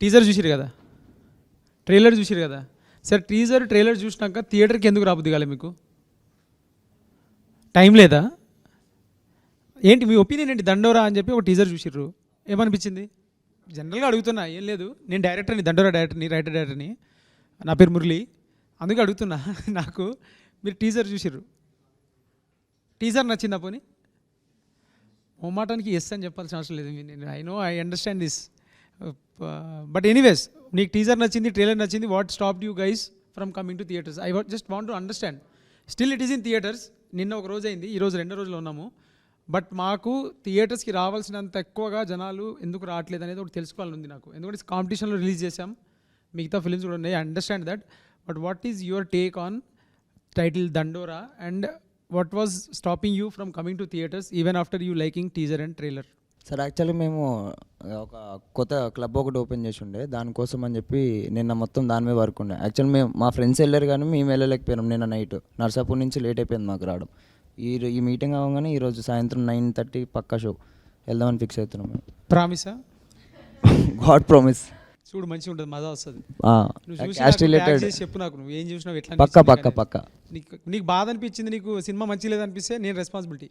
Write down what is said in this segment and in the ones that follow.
Teaser చూసిరు కదా, trailer చూసిరు కదా. సరే ట్రైలర్ చూసినాక థియేటర్కి ఎందుకు రాబుద్ది కాలే మీకు? టైం లేదా ఏంటి? మీ ఒపీనియన్ ఏంటి? దండోరా అని చెప్పి ఒక టీజర్ చూసిర్రు, ఏమనిపించింది? జనరల్గా అడుగుతున్నా, ఏం లేదు, నేను డైరెక్టర్ని, దండోరా డైరెక్టర్ని, నా పేరు మురళి, అందుకే అడుగుతున్నా. నాకు మీరు టీజర్ చూసిర్రు, టీజర్ నచ్చిందా? పోనీ మొమ్మాటానికి ఎస్ అని చెప్పాల్సిన అవసరం లేదు. నేను I understand this, but anyways నీకు టీజర్ నచ్చింది, ట్రైలర్ నచ్చింది, what stopped you guys from coming to theatres? I just want to understand. Still it is in theatres. నిన్న ఒక రోజు అయింది, ఈరోజు 2వ రోజులో ఉన్నాము. బట్ మాకు థియేటర్స్కి రావాల్సినంత ఎక్కువగా జనాలు ఎందుకు రావట్లేదు అనేది ఒకటి తెలుసుకోవాలని ఉంది నాకు. ఎందుకంటే కాంపిటీషన్లో రిలీజ్ చేసాం, మిగతా ఫిలిమ్స్ కూడా ఉన్నాయి, I understand that. But what is your take on title దండోరా and what was stopping you from coming to theatres even after you liking teaser and trailer? Sir actually మేము ఒక కొత్త క్లబ్ ఒకటి open చేసి ఉండే, దానికోసం అని చెప్పి నిన్న మొత్తం దాని మీద వర్క్ ఉండే. యాక్చువల్లీ మేము మా ఫ్రెండ్స్ వెళ్ళారు కానీ మేము వెళ్ళలేకపోయినాం. నిన్న నైట్ నర్సాపూర్ నుంచి లేట్ అయిపోయింది మాకు రావడం. ఈ మీటింగ్ అవ్వగానే ఈరోజు సాయంత్రం 9:30 పక్కా షో వెళ్దామని ఫిక్స్ అవుతున్నాం మేము. ప్రామిసా? God promise. చూడు మంచిగా ఉంటుంది, మజా వస్తుంది. క్యాస్ట్ రిలేటెడ్ చెప్పు నాకు, నువ్వు ఏం చూసినావు, ఎట్లా పక్క నీకు బాధ అనిపించింది, నీకు సినిమా మంచి లేదనిపిస్తే నేను రెస్పాన్సిబిలిటీ.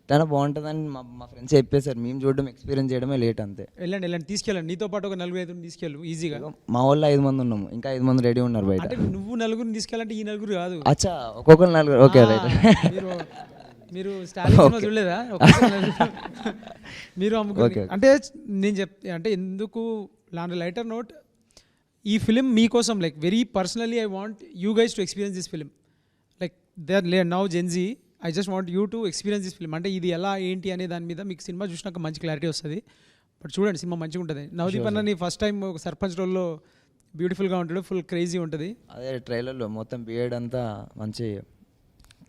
ఎట్లా బాగుంటుందని మా ఫ్రెండ్స్ చెప్పేశారు, మేము చూడడం ఎక్స్పీరియన్స్ చేయడమే లేట్ అంతే. వెళ్ళండి తీసుకెళ్ళండి, నీతో పాటు ఒక 4-5 తీసుకెళ్ళు ఈజీగా. మా వాళ్ళు 5 మంది ఉన్నాము, ఇంకా 5 మంది రెడీ ఉన్నారు బయట. అంటే నువ్వు 4 తీసుకెళ్ళాలంటే ఈ 4 కాదు. అచ్చా, ఒక్కొక్కరు 4. Okay right. మీరు స్టాలిన్ సినిమా చూడలేదా? మీరు అమ్ముకోండి. అంటే నేను అంటే ఎందుకు లైటర్ నోట్, ఈ ఫిలిం మీకోసం, like very personally I want you guys to experience this film. Like they are now gen Z, I just want you to experience this film. అంటే ఇది ఎలా ఏంటి అనే దాని మీద మీకు సినిమా చూసినాక మంచి క్లారిటీ వస్తుంది. బట్ చూడండి, సినిమా మంచిగా ఉంటుంది. నవదీప్ అన్నని ఫస్ట్ టైం ఒక సర్పంచ్ రోల్లో బ్యూటిఫుల్గా ఉంటాడు, ఫుల్ క్రేజీ ఉంటుంది. అదే ట్రైలర్లో మొత్తం బియర్డ్ అంతా మంచి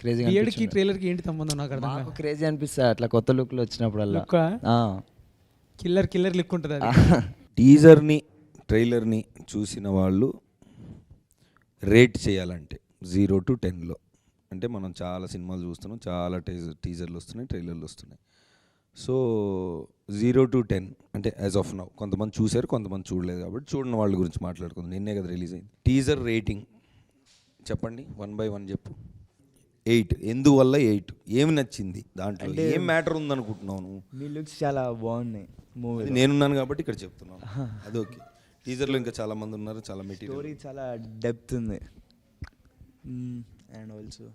క్రేజీ. బియర్డ్కి ట్రైలర్కి ఏంటి సంబంధం నాకు అర్థం కాదు. క్రేజీ అనిపిస్తుంది అట్లా కొత్త లుక్లో వచ్చినప్పుడల్లా. కిల్లర్ లుక్ ఉంటుంది అది. టీజర్ని ట్రైలర్ని చూసిన వాళ్ళు రేట్ చేయాలంటే 0 to 10లో, అంటే మనం చాలా సినిమాలు చూస్తున్నాం, చాలా టీజర్లు వస్తున్నాయి, ట్రైలర్లు వస్తున్నాయి. సో 0 to 10 అంటే యాజ్ ఆఫ్ నౌ కొంతమంది చూశారు, కొంతమంది చూడలేదు, కాబట్టి చూడని వాళ్ళ గురించి మాట్లాడుకుందాం. నిన్నే కదా రిలీజ్ అయింది. టీజర్ రేటింగ్ చెప్పండి, 1 by 1 చెప్పు. 8. ఎందువల్ల 8? ఏమి నచ్చింది దాంట్లో? ఏం మ్యాటర్ ఉందనుకుంటున్నావు నువ్వు? మీ లుక్స్ చాలా బాగున్నాయి మూవీ. నేనున్నాను కాబట్టి ఇక్కడ చెప్తున్నాను. అది ఓకే. టీజర్లో ఇంకా చాలా మంది ఉన్నారు, చాలా మెటీరియల్, స్టోరీ చాలా డెప్త్ ఉంది. And also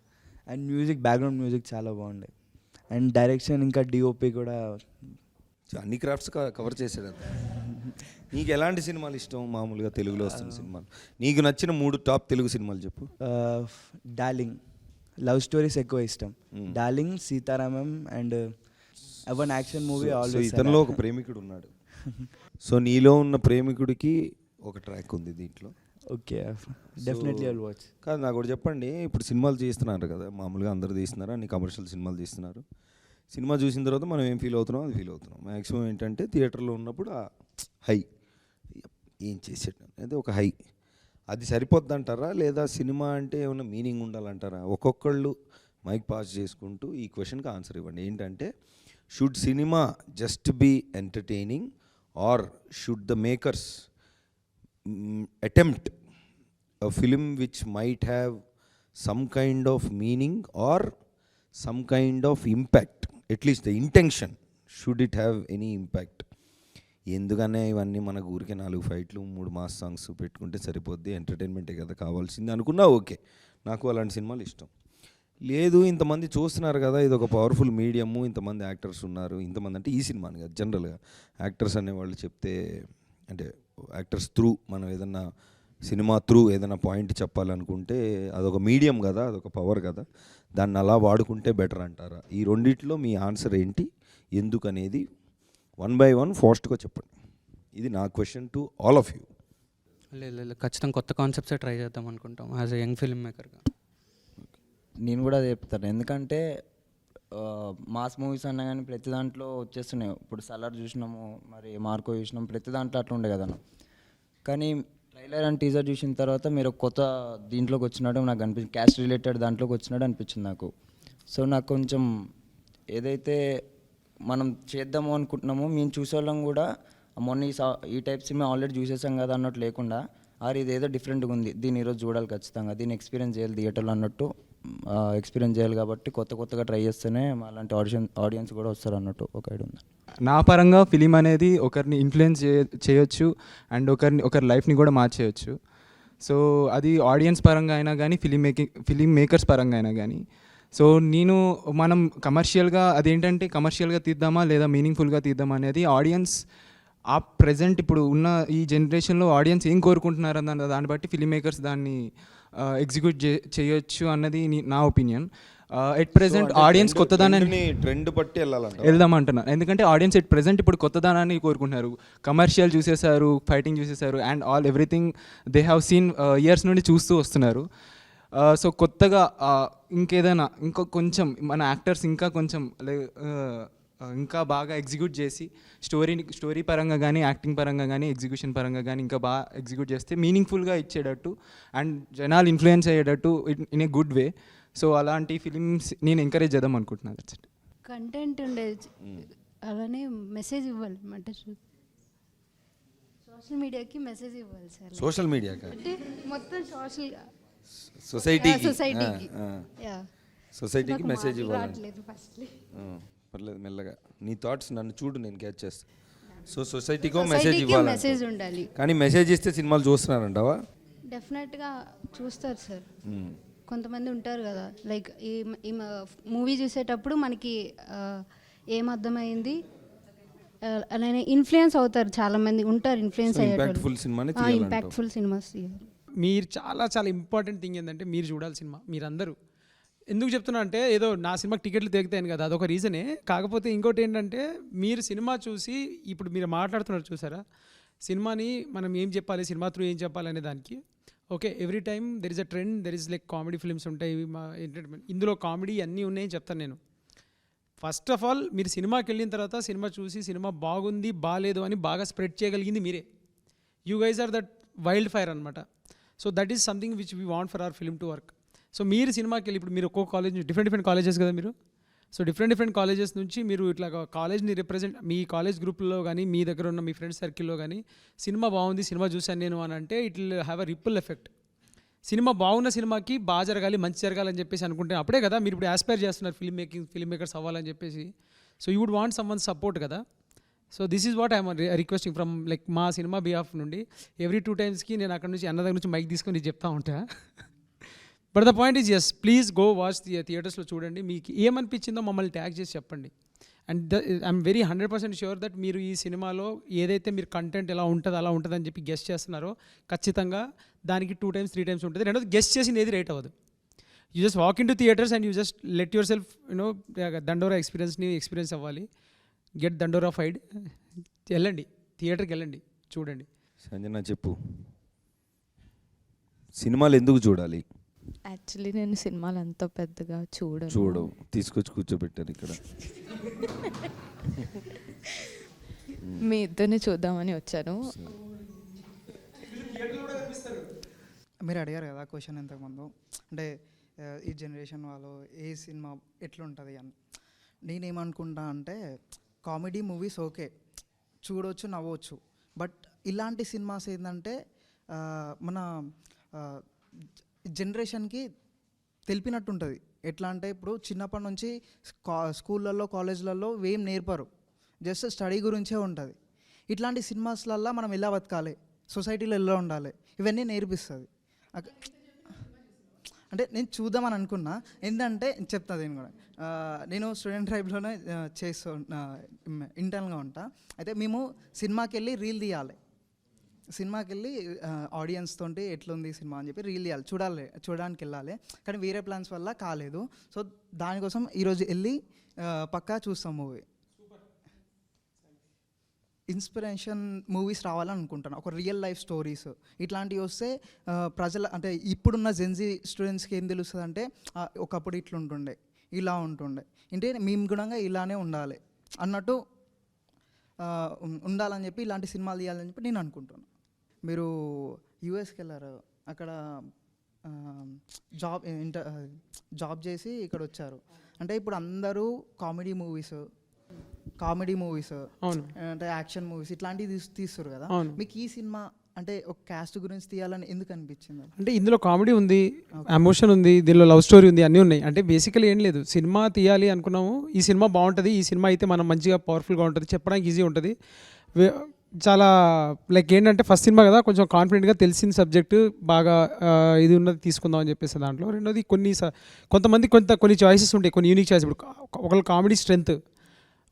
and music, background music చాలా బాగుంది. అండ్ డైరెక్షన్ ఇంకా డిఓపి కూడా అన్ని క్రాఫ్ట్స్ కవర్ చేసాడు. నీకు ఎలాంటి సినిమాలు ఇష్టం? మామూలుగా తెలుగులో వస్తున్న సినిమాలు నీకు నచ్చిన 3 టాప్ తెలుగు సినిమాలు చెప్పు. డార్లింగ్, లవ్ స్టోరీస్ ఎక్కువ ఇష్టం. Darling, Sitaramam and even action movie always. ఇతనిలో ఒక ప్రేమికుడు ఉన్నాడు. సో నీలో ఉన్న ప్రేమికుడికి ఒక ట్రాక్ ఉంది దీంట్లో. Okay, definitely I will watch. కాదు, నాకు కూడా చెప్పండి, ఇప్పుడు సినిమాలు తీస్తున్నారు కదా, మామూలుగా అందరూ తీస్తున్నారు, అన్ని కమర్షియల్ సినిమాలు తీస్తున్నారు. సినిమా చూసిన తర్వాత మనం ఏం ఫీల్ అవుతున్నాం అది ఫీల్ అవుతున్నాం. మ్యాక్సిమం ఏంటంటే థియేటర్లో ఉన్నప్పుడు ఆ హై, ఏం చేసేట అయితే ఒక హై, అది సరిపోద్ది అంటారా, లేదా సినిమా అంటే ఏమైనా మీనింగ్ ఉండాలంటారా? ఒక్కొక్కళ్ళు మైక్ పాస్ చేసుకుంటూ ఈ క్వశ్చన్కి ఆన్సర్ ఇవ్వండి. ఏంటంటే, should cinema just be entertaining or should the makers attempt a film which might have some kind of meaning or some kind of impact, at least the intention, should it have any impact? ఎందుకనే ఇవన్నీ మనకు ఊరికే 4 ఫైట్లు 3 mass songs పెట్టుకుంటే సరిపోద్ది, ఎంటర్టైన్మెంటే కదా కావాల్సింది అనుకున్నా ఓకే, నాకు అలాంటి సినిమాలు ఇష్టం. లేదు, ఇంతమంది చూస్తున్నారు కదా, ఇది ఒక పవర్ఫుల్ మీడియము, ఇంతమంది యాక్టర్స్ ఉన్నారు, ఇంతమంది అంటే ఈ సినిమాని కదా, జనరల్గా యాక్టర్స్ అనేవాళ్ళు చెప్తే, అంటే యాక్టర్స్ త్రూ మనం ఏదన్నా సినిమా త్రూ ఏదైనా పాయింట్ చెప్పాలనుకుంటే అదొక మీడియం కదా, అదొక పవర్ కదా, దాన్ని అలా వాడుకుంటే బెటర్ అంటారా? ఈ రెండిట్లో మీ ఆన్సర్ ఏంటి, ఎందుకు అనేది 1 by 1 ఫాస్ట్గా చెప్పండి. ఇది నా question to all of you. లేదు, ఖచ్చితంగా కొత్త కాన్సెప్ట్సే ట్రై చేద్దాం అనుకుంటాం యాజ్ ఎ యంగ్ ఫిల్మ్ మేకర్గా. నేను కూడా అదే చెప్తాను, ఎందుకంటే మాస్ మూవీస్ అన్నా కానీ ప్రతి దాంట్లో వచ్చేస్తున్నాయి. ఇప్పుడు సలార్ చూసినాము, మరి మార్కో చూసినాం, ప్రతి దాంట్లో అట్లా ఉండే కదా. కానీ ట్రైలర్ అండ్ టీజర్ చూసిన తర్వాత మీరు కొత్త దీంట్లోకి వచ్చినట్టు నాకు అనిపించింది, క్యాస్ట్ రిలేటెడ్ దాంట్లోకి వచ్చినట్టు అనిపించింది నాకు. సో నాకు కొంచెం ఏదైతే మనం చేద్దాము అనుకుంటున్నామో మేము చూసేవాళ్ళం కూడా మొన్న ఈ టైప్ సినిమా ఆల్రెడీ చూసేసాం కదా అన్నట్టు లేకుండా ఇదేదో డిఫరెంట్గా ఉంది, దీన్ని ఈరోజు చూడాలి ఖచ్చితంగా, దీన్ని ఎక్స్పీరియన్స్ చేయాలి థియేటర్లో అన్నట్టు ఎక్స్పీరియన్స్ చేయాలి. కాబట్టి కొత్తగా ట్రై చేస్తేనే అలాంటి ఆడియన్స్ కూడా వస్తారు అన్నట్టు ఒక ఐడియా ఉంది. నా పరంగా ఫిలిం అనేది ఒకరిని ఇన్ఫ్లుయెన్స్ చేయొచ్చు అండ్ ఒకరి లైఫ్ని కూడా మార్చేయచ్చు. సో అది ఆడియన్స్ పరంగా అయినా కానీ ఫిలిం మేకర్స్ పరంగా అయినా కానీ. సో మనం కమర్షియల్గా అదేంటంటే కమర్షియల్గా తీద్దామా లేదా మీనింగ్ఫుల్గా తీద్దామా అనేది ఆడియన్స్ ఆ ప్రజెంట్ ఇప్పుడు ఉన్న ఈ జనరేషన్లో ఆడియన్స్ ఏం కోరుకుంటున్నారు అన్న దాన్ని బట్టి ఫిలిం మేకర్స్ దాన్ని ఎగ్జిక్యూట్ చేయొచ్చు అన్నది నా ఒపీనియన్. ఎట్ ప్రెజెంట్ ఆడియన్స్ కొత్తదానాన్ని ట్రెండ్ బట్టి వెళ్దామంటున్నారు, ఎందుకంటే ఆడియన్స్ ఎట్ ప్రెజెంట్ ఇప్పుడు కొత్తదానాన్ని కోరుకుంటున్నారు. కమర్షియల్ చూసేశారు, ఫైటింగ్ చూసేశారు and everything they have seen years నుండి చూస్తూ వస్తున్నారు. సో కొత్తగా ఇంకేదైనా కొంచెం మన యాక్టర్స్ ఇంకా బాగా ఎగ్జిక్యూట్ చేసి స్టోరీ పరంగా కానీ యాక్టింగ్ పరంగా కానీ ఎగ్జిక్యూషన్ పరంగా కానీ ఇంకా బాగా ఎగ్జిక్యూట్ చేస్తే మీనింగ్ఫుల్గా ఇచ్చేటట్టు అండ్ జనాలు ఇన్ఫ్లుయెన్స్ అయ్యేటట్టు in a good way. So అలాంటి ఫిలిమ్స్ నేను ఎంకరేజ్ చేద్దాం అనుకుంటున్నాను. That's it. కంటెంట్ ఉండేది, అలానే మెసేజ్ ఇవ్వాలి అంటే సోషల్ మీడియాకి మెసేజ్ ఇవ్వాలి సార్. సోషల్ మీడియా అంటే మొత్తం సొసైటీకి మెసేజ్ ఇవ్వాలి. పర్లేదు మెల్లగా నీ థాట్స్ నన్ను చూడు, నేను క్యాచ్ చేస్తాను. సో సొసైటీకో మెసేజ్ ఇవ్వాలి, మెసేజ్ ఉండాలి. కానీ మెసేజ్ ఇస్తే సినిమాలు చూస్తున్నారంటావా? డెఫినెట్గా చూస్తారు సార్. కొంతమంది ఉంటారు కదా, లైక్ ఈ మూవీ చూసేటప్పుడు మనకి ఏం అర్థమైంది అలానే ఇన్ఫ్లుయెన్స్ అవుతారు, చాలా మంది ఉంటారు ఇన్ఫ్లుయెన్స్ ఇంపాక్ట్ఫుల్ సినిమాస్. మీరు చాలా ఇంపార్టెంట్ థింగ్ ఏంటంటే మీరు చూడాలి సినిమా. మీరందరూ ఎందుకు చెప్తున్నా అంటే ఏదో నా సినిమాకి టికెట్లు తెగుతాయని కదా, అదొక రీజనే. కాకపోతే ఇంకోటి ఏంటంటే మీరు సినిమా చూసి ఇప్పుడు మీరు మాట్లాడుతున్నారు చూసారా, సినిమాని మనం ఏం చెప్పాలి, సినిమా త్రూ ఏం చెప్పాలి అనే దానికి. Okay, every time there is a trend, there is like comedy films ఉంటాయి, మా ఎంటర్టైన్మెంట్, ఇందులో కామెడీ అన్నీ ఉన్నాయని చెప్తాను నేను. ఫస్ట్ ఆఫ్ ఆల్ మీరు సినిమాకి వెళ్ళిన తర్వాత సినిమా చూసి సినిమా బాగుంది బాగాలేదు అని బాగా స్ప్రెడ్ చేయగలిగింది మీరే. You guys are that wild fire అనమాట. So that is something which we want for our film to work. So మీరు సినిమాకి వెళ్ళి ఇప్పుడు మీరు ఒక్కొక్క కాలేజ్ డిఫరెంట్ కాలేజెస్ కదా మీరు. సో డిఫరెంట్ కాలేజెస్ నుంచి మీరు ఇట్లా కాలేజ్ని రిప్రజెంట్ మీ కాలేజ్ గ్రూప్లో కానీ మీ దగ్గర ఉన్న మీ ఫ్రెండ్స్ సర్కిల్లో కానీ సినిమా బాగుంది, సినిమా చూశాను నేను అని అంటే it will have a ripple effect. Cinema బాగున్న సినిమాకి బాగా జరగాలి, మంచి జరగాలని చెప్పేసి అనుకుంటే అప్పుడే కదా మీరు ఇప్పుడు ఆస్పైర్ చేస్తున్నారు ఫిల్మ్ మేకర్స్ అవ్వాలని చెప్పేసి. So you would want someone support కదా. So this is what I'm requesting from like మా సినిమా బిహాఫ్ నుండి. ఎవ్రీ 2 times నేను అక్కడ నుంచి అన్న దగ్గర నుంచి మైక్ తీసుకొని చెప్తా ఉంటా. But the point is yes, please go watch థియేటర్స్లో చూడండి, మీకు ఏమనిపించిందో మమ్మల్ని ట్యాగ్ చేసి చెప్పండి. And I'm very 100% sure that మీరు ఈ సినిమాలో ఏదైతే మీరు కంటెంట్ ఎలా ఉంటుంది అలా ఉంటుందని చెప్పి గెస్ట్ చేస్తున్నారో ఖచ్చితంగా దానికి 2 times 3 times ఉంటుంది. రెండోది గెస్ట్ చేసింది ఏది రేట్ అవ్వదు. You just walk in to theatres and you just let your self దండోరా ఎక్స్పీరియన్స్ అవ్వాలి. గెట్ దండోరా ఫైడ్, వెళ్ళండి థియేటర్కి వెళ్ళండి, చూడండి. సంజన చెప్పు, సినిమాలు ఎందుకు చూడాలి? యాక్చువల్లీ నేను సినిమాలు అంత పెద్దగా చూడవు, తీసుకొచ్చి కూర్చోబెట్టారు ఇక్కడ. మీ ఇద్దరిని చూద్దామని వచ్చాను. మీరు అడిగారు కదా క్వశ్చన్ ఇంతకుముందు, అంటే ఈ జనరేషన్ వాళ్ళు ఏ సినిమా ఎట్లుంటుంది అని. నేనేమనుకుంటా అంటే కామెడీ మూవీస్ ఓకే చూడవచ్చు, నవ్వచ్చు, బట్ ఇలాంటి సినిమాస్ ఏంటంటే మన జనరేషన్కి తెలిపినట్టు ఉంటుంది. ఎట్లా అంటే ఇప్పుడు చిన్నప్పటి నుంచి స్కూళ్ళల్లో కాలేజ్లలో ఏం నేర్పరు, జస్ట్ స్టడీ గురించే ఉంటుంది. ఇట్లాంటి సినిమాస్లల్లో మనం ఎలా బతకాలి, సొసైటీలో ఎలా ఉండాలి, ఇవన్నీ నేర్పిస్తుంది. అంటే నేను చూద్దామని అనుకున్నా, ఏంటంటే చెప్తా నేను కూడా. నేను స్టూడెంట్ ట్రైబ్లోనే ఇంటర్న్గా ఉంటా. అయితే మేము సినిమాకి వెళ్ళి రీల్ తీయాలి, సినిమాకి వెళ్ళి ఆడియన్స్ తోటి ఎట్లుంది సినిమా అని చెప్పి రీల్ తీయాలి, చూడడానికి వెళ్ళాలి. కానీ వేరే ప్లాన్స్ వల్ల కాలేదు. సో దానికోసం ఈరోజు వెళ్ళి పక్కా చూస్తాం మూవీ. ఇన్స్పిరేషన్ మూవీస్ రావాలని అనుకుంటాను, ఒక రియల్ లైఫ్ స్టోరీస్ ఇట్లాంటివి వస్తే ప్రజల అంటే ఇప్పుడున్న జెన్జీ స్టూడెంట్స్కి ఏం తెలుస్తుంది అంటే ఒకప్పుడు ఇట్లుంటుండే, ఇలా ఉంటుండే, అంటే మేము గుణంగా ఇలానే ఉండాలి అన్నట్టు ఉండాలని చెప్పి ఇలాంటి సినిమాలు తీయాలని చెప్పి నేను అనుకుంటున్నాను. మీరు యూఎస్కి వెళ్ళారు, అక్కడ జాబ్ చేసి ఇక్కడ వచ్చారు. అంటే ఇప్పుడు అందరూ కామెడీ మూవీస్ కామెడీ మూవీస్ అవును. అంటే యాక్షన్ మూవీస్ ఇట్లాంటివి తీస్తారు కదా, అవును. మీకు ఈ సినిమా అంటే ఒక క్యాస్ట్ గురించి తీయాలని ఎందుకు అనిపించింది? అంటే ఇందులో కామెడీ ఉంది, ఎమోషన్ ఉంది, దీనిలో లవ్ స్టోరీ ఉంది, అన్నీ ఉన్నాయి. అంటే బేసికలీ ఏం లేదు, సినిమా తీయాలి అనుకున్నాము, ఈ సినిమా బాగుంటుంది, ఈ సినిమా అయితే మనం మంచిగా పవర్ఫుల్గా ఉంటుంది, చెప్పడానికి ఈజీ ఉంటుంది. చాలా లైక్ ఏంటంటే ఫస్ట్ సినిమా కదా, కొంచెం కాన్ఫిడెంట్గా తెలిసిన సబ్జెక్టు బాగా ఇది ఉన్నది తీసుకుందాం అని చెప్పేసి దాంట్లో. రెండోది కొంతమంది కొన్ని చాయిసెస్ ఉంటాయి, కొన్ని యూనిక్ చాయిస్. ఇప్పుడు ఒకళ్ళు కామెడీ స్ట్రెంత్,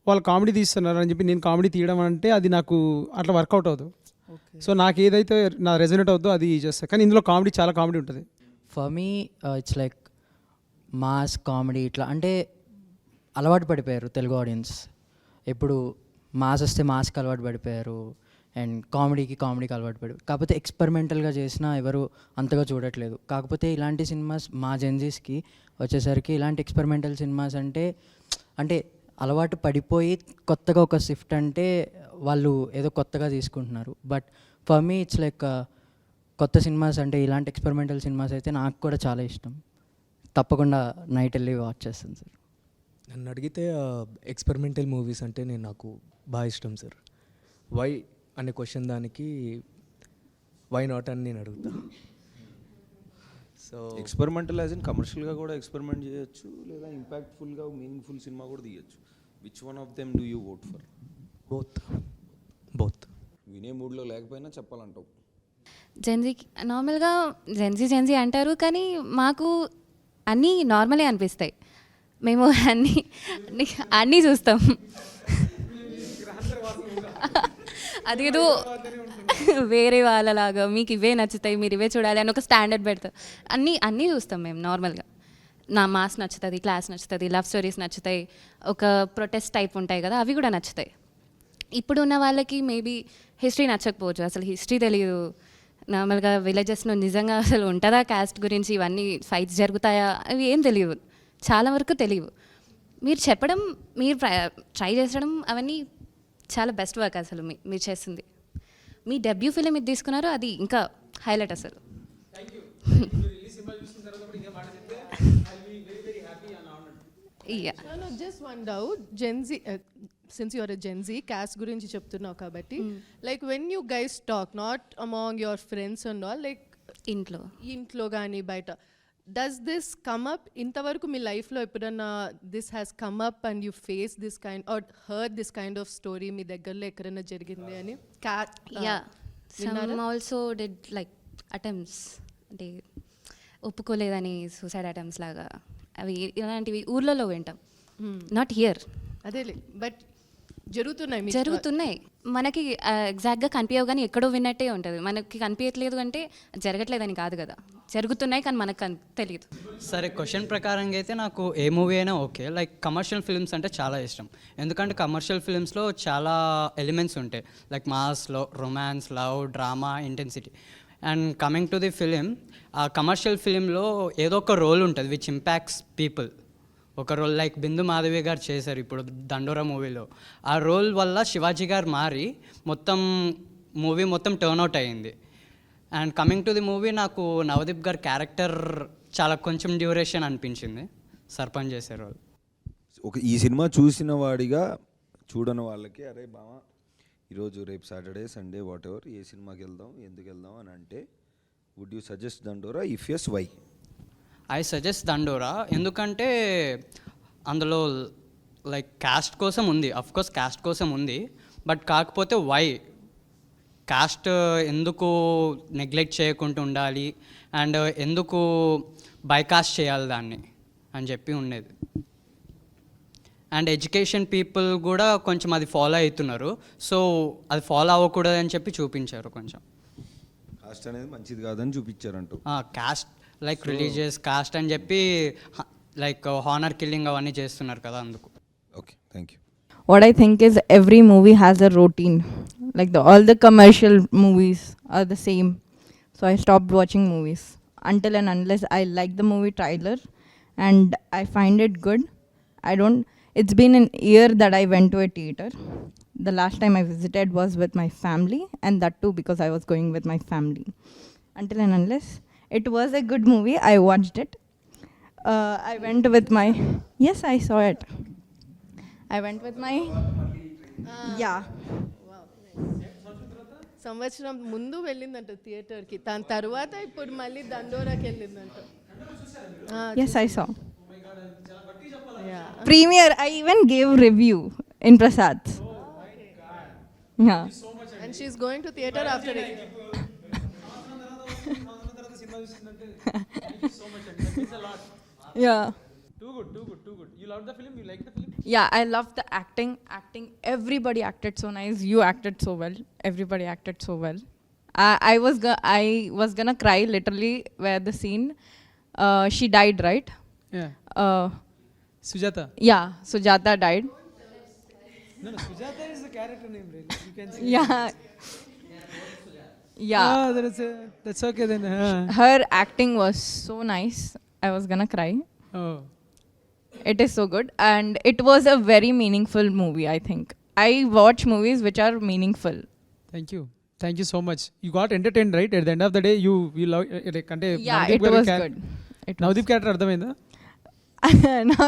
వాళ్ళు కామెడీ తీస్తున్నారు అని చెప్పి నేను కామెడీ తీయడం అంటే అది నాకు అట్లా వర్కౌట్ అవ్వదు. సో నాకు ఏదైతే నా రెజొనేట్ అవుతుందో అది చేస్తాను. కానీ ఇందులో కామెడీ చాలా కామెడీ ఉంటుంది. For me it's like mass comedy ఇట్లా అంటే అలవాటు పడిపోయారు తెలుగు ఆడియన్స్. ఎప్పుడు మాస్ వస్తే మాస్కి అలవాటు పడిపోయారు అండ్ కామెడీకి అలవాటు పడి, కాకపోతే ఎక్స్పెరిమెంటల్గా చేసినా ఎవరు అంతగా చూడట్లేదు. కాకపోతే ఇలాంటి సినిమాస్ మా జెన్జీస్కి వచ్చేసరికి ఇలాంటి ఎక్స్పెరిమెంటల్ సినిమాస్ అంటే అలవాటు పడిపోయి కొత్తగా ఒక షిఫ్ట్ అంటే వాళ్ళు ఏదో కొత్తగా తీసుకుంటున్నారు. But for me it's like కొత్త సినిమాస్ అంటే ఇలాంటి ఎక్స్పెరిమెంటల్ సినిమాస్ అయితే నాకు కూడా చాలా ఇష్టం. తప్పకుండా నైట్ వెళ్ళి వాచ్ చేస్తాను సార్. నన్ను అడిగితే ఎక్స్పెరిమెంటల్ మూవీస్ అంటే నాకు బాగా ఇష్టం సార్. వై అనే క్వశ్చన్ దానికి వై నాట్ అని నేను అడుగుతా. సో ఎక్స్పెరిమెంటల్ యాజ్ ఇన్ కమర్షియల్గా కూడా ఎక్స్పెరిమెంట్ చేయొచ్చు, లేదా ఇంపాక్ట్ఫుల్గా మీనింగ్ఫుల్ సినిమా కూడా తీయచ్చు. Which one of them do you vote for? Both. వినే మూడ్లో లేకపోయినా చెప్పాలంటావు. జెన్జీ అంటారు, కానీ మాకు అన్నీ నార్మలే అనిపిస్తాయి. మేము అన్నీ చూస్తాం. అదేదో వేరే వాళ్ళలాగా మీకు ఇవే నచ్చుతాయి, మీరు ఇవే చూడాలి అని ఒక స్టాండర్డ్ పెడతారు. అన్నీ చూస్తాం మేము నార్మల్గా. నా మాస్ నచ్చుతుంది, క్లాస్ నచ్చుతుంది, లవ్ స్టోరీస్ నచ్చుతాయి, ఒక ప్రొటెస్ట్ టైప్ ఉంటాయి కదా, అవి కూడా నచ్చుతాయి. ఇప్పుడు ఉన్న వాళ్ళకి మేబీ హిస్టరీ నచ్చకపోవచ్చు, అసలు హిస్టరీ తెలియదు. నార్మల్గా విలేజెస్లో నిజంగా అసలు ఉంటుందా క్యాస్ట్ గురించి, ఇవన్నీ ఫైట్స్ జరుగుతాయా, అవి ఏం తెలియదు, చాలా వరకు తెలియదు. మీరు చెప్పడం, మీరు ట్రై చేసడం, అవన్నీ చాలా బెస్ట్ వర్క్ అసలు మీరు చేస్తుంది. మీ డెబ్యూ ఫిలిం ఇది తీసుకున్నారు, అది ఇంకా హైలైట్ అసలు. Just one doubt, gen Z since you're a gen Z cast గురించి చెప్తున్నావు కాబట్టి, like when you guys talk not among your friends and all, like ఇంట్లో కానీ బయట, డస్ దిస్ కమ్ అప్? ఇంతవరకు మీ లైఫ్లో ఎప్పుడన్నా this has come up and you face this kind or heard this kind of story మీ దగ్గరలో ఎక్కడైనా జరిగింది అని? ఆల్సో డిడ్ లైక్ అటెంప్ట్స్, అంటే ఒప్పుకోలేదని సూసైడ్ అటెంప్ట్స్ లాగా, అవి ఇలాంటివి ఊర్లలో వింటాం, నాట్ హియర్. అదేలే, బట్ జరుగుతున్నాయి. మనకి ఎగ్జాక్ట్గా కనిపించవు, కానీ ఎక్కడో విన్నట్టే ఉంటుంది. మనకి కనిపించట్లేదు అంటే జరగట్లేదని కాదు కదా, జరుగుతున్నాయి కానీ మనకు తెలియదు. సరే, క్వశ్చన్ ప్రకారంగా అయితే నాకు ఏ మూవీ అయినా ఓకే. లైక్ కమర్షియల్ ఫిల్మ్స్ అంటే చాలా ఇష్టం, ఎందుకంటే కమర్షియల్ ఫిల్మ్స్లో చాలా ఎలిమెంట్స్ ఉంటాయి, like Maslow romance, love, drama, intensity. And coming to the film, ఆ కమర్షియల్ ఫిలింలో ఏదో ఒక రోల్ ఉంటుంది విచ్ ఇంపాక్ట్స్ పీపుల్. ఒక రోల్ లైక్ బిందు మాధవి గారు చేశారు ఇప్పుడు దండోరా మూవీలో. ఆ రోల్ వల్ల శివాజీ గారు మారి మూవీ మొత్తం టర్న్అవుట్ అయ్యింది. And coming to the movie, నాకు నవదీప్ గారి క్యారెక్టర్ చాలా కొంచెం డ్యూరేషన్ అనిపించింది, సర్పంచ్ చేసే రోల్. ఈ సినిమా చూసిన వాడిగా చూడని వాళ్ళకి, అరే బావా ఈరోజు రేపు సాటర్డే సండే వాట్ ఎవర్ ఏ సినిమాకి వెళ్దాం, ఎందుకు వెళ్దాం అని అంటే, would you suggest Dandora? If yes, why? I suggest Dandora, ఎందుకంటే అందులో లైక్ క్యాస్ట్ కోసం ఉంది, అఫ్కోర్స్ క్యాస్ట్ కోసం ఉంది, బట్ కాకపోతే వై క్యాస్ట్ ఎందుకు నెగ్లెక్ట్ చేయకుండా ఉండాలి అండ్ ఎందుకు బైకాస్ట్ చేయాలి దాన్ని అని చెప్పి ఉండేది. అండ్ ఎడ్యుకేషన్ పీపుల్ కూడా కొంచెం అది ఫాలో అవుతున్నారు, సో అది ఫాలో అవ్వకూడదు అని చెప్పి చూపించారు. కొంచెం కాస్ట్ అనేది మంచిది కాదని చూపించారంటూ. కాస్ట్ లైక్ రిలీజియస్ కాస్ట్ అని చెప్పి లైక్ హానర్ కిల్లింగ్ అవన్నీ చేస్తున్నారు కదా, అందుకు. Okay, thank you. What I think is every movie has a routine. Like all the commercial movies are the same. So I stopped watching movies until and unless I like the movie trailer and I find it good. It's been an year that I went to a theater. The last time I visited was with my family, and that too because I was going with my family. Until and unless it was a good movie, I watched it. I went with my... Yes, I saw it. I went with my Yeah. సంవత్సరం ముందు వెళ్ళిందంట థియేటర్కి, దాని తర్వాత ఇప్పుడు మళ్ళీ దండోరాకి వెళ్ళిందంట. Yes, I saw. Yeah. Premiere, I even gave review in Prasad's. Yeah. And she's going to theater after it. Yeah. Too good. You loved the film? You liked the film? Yeah, I love the acting. Everybody acted so nice. You acted so well. Everybody acted so well. I was gonna cry literally where the scene. She died, right? Yeah. Uh, Sujata. yeah, Sujata died. No, Sujata is the character name, really. You can say. Yeah. Yeah. Ah, that's okay then. Her acting was so nice. I was gonna cry. Oh. It is so good, and it was a very meaningful movie. I think I watch movies which are meaningful. Thank you so much. You got entertained, right? At the end of the day, you love like ante Yeah, Navdeep it garu was good. It was. Navdeep character ardhamainda? Now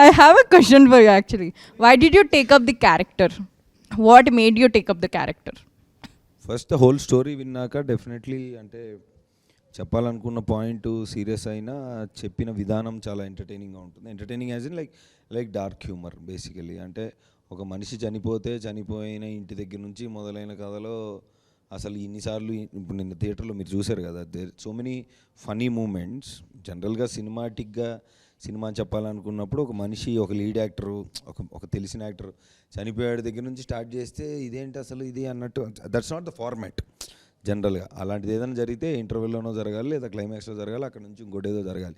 I have a question for you actually. Why did you take up the character? What made you take up the character? First the whole story విన్నాక definitely అంటే చెప్పాలనుకున్న point serious అయినా చెప్పిన విధానం చాలా ఎంటర్టైనింగ్గా ఉంటుంది. Entertaining as in like dark humour basically. అంటే ఒక మనిషి చనిపోయిన ఇంటి దగ్గర నుంచి మొదలైన కథలో అసలు ఇన్నిసార్లు ఇప్పుడు నిన్న థియేటర్లో మీరు చూశారు కదా, there so many funny moments. జనరల్గా సినిమాటిక్గా సినిమా చెప్పాలనుకున్నప్పుడు ఒక మనిషి, ఒక లీడ్ యాక్టరు, ఒక తెలిసిన యాక్టర్ చనిపోయాడు దగ్గర నుంచి స్టార్ట్ చేస్తే ఇదేంటి అసలు ఇది అన్నట్టు, దట్స్ నాట్ ద ఫార్మాట్ జనరల్గా. అలాంటిది ఏదైనా జరిగితే ఇంటర్వెల్లోనో జరగాలి లేదా క్లైమాక్స్లో జరగాలి, అక్కడ నుంచి ఇంకోటేదో జరగాలి.